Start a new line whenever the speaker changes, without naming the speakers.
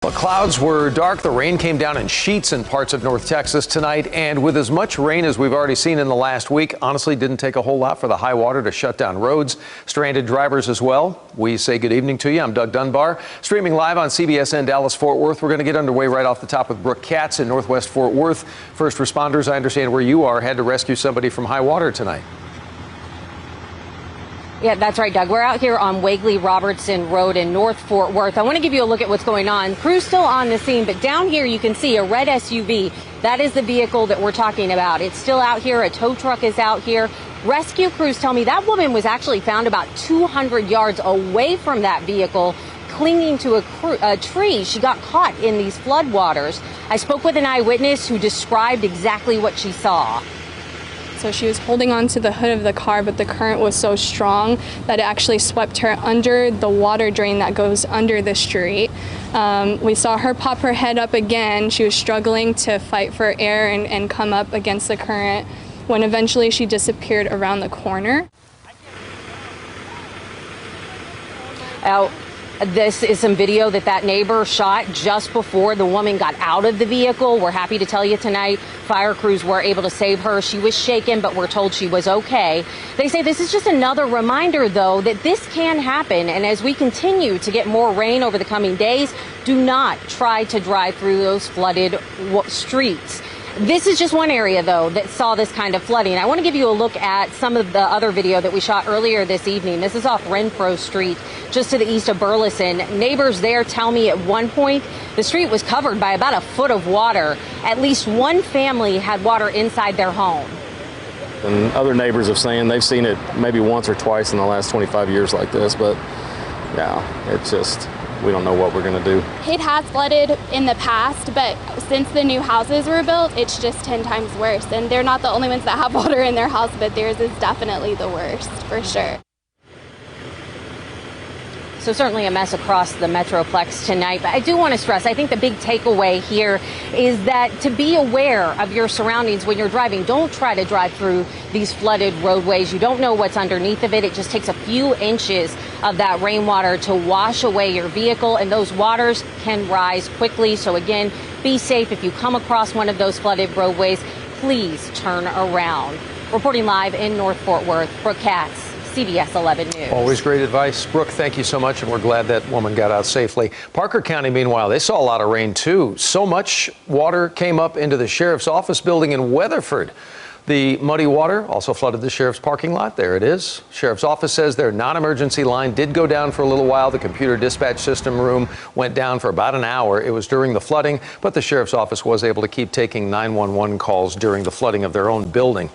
The clouds were dark. The rain came down in sheets in parts of North Texas tonight. And with as much rain as we've already seen in the last week, honestly, didn't take a whole lot for the high water to shut down roads, stranded drivers as well. We say good evening to you. I'm Doug Dunbar, streaming live on CBSN Dallas-Fort Worth. We're going to get underway right off the top with Brooke Katz in Northwest Fort Worth. First responders, I understand where you are, had to rescue somebody from high water tonight.
Yeah, that's right, Doug. We're out here on Wagley-Robertson Road in North Fort Worth. I want to give you a look at what's going on. Crew's still on the scene, but down here you can see a red SUV. That is the vehicle that we're talking about. It's still out here. A tow truck is out here. Rescue crews tell me that woman was actually found about 200 yards away from that vehicle, clinging to a tree. She got caught in these floodwaters. I spoke with an eyewitness who described exactly what she saw.
So she was holding on to the hood of the car, but the current was so strong that it actually swept her under the water drain that goes under the street. We saw her pop her head up again. She was struggling to fight for air and come up against the current when eventually she disappeared around the corner.
This is some video that neighbor shot just before the woman got out of the vehicle. We're happy to tell you tonight, fire crews were able to save her. She was shaken, but we're told she was okay. They say this is just another reminder, though, that this can happen. And as we continue to get more rain over the coming days, do not try to drive through those flooded streets. This is just one area, though, that saw this kind of flooding. I want to give you a look at some of the other video that we shot earlier this evening. This is off Renfro Street, just to the east of Burleson. Neighbors there tell me at one point the street was covered by about a foot of water. At least one family had water inside their home.
And other neighbors have saying they've seen it maybe once or twice in the last 25 years like this, but yeah, it's just, we don't know what we're going to do.
It has flooded in the past, but since the new houses were built, it's just 10 times worse. And they're not the only ones that have water in their house, but theirs is definitely the worst, for sure.
So certainly a mess across the Metroplex tonight. But I do want to stress, I think the big takeaway here is that to be aware of your surroundings when you're driving. Don't try to drive through these flooded roadways. You don't know what's underneath of it. It just takes a few inches of that rainwater to wash away your vehicle, and those waters can rise quickly. So again, be safe. If you come across one of those flooded roadways, please turn around. Reporting live in North Fort Worth, Brooke Katz, CBS 11 News.
Always great advice. Brooke, thank you so much, and we're glad that woman got out safely. Parker County, meanwhile, they saw a lot of rain, too. So much water came up into the sheriff's office building in Weatherford. The muddy water also flooded the sheriff's parking lot. There it is. Sheriff's office says their non-emergency line did go down for a little while. The computer dispatch system room went down for about an hour. It was during the flooding, but the sheriff's office was able to keep taking 911 calls during the flooding of their own building.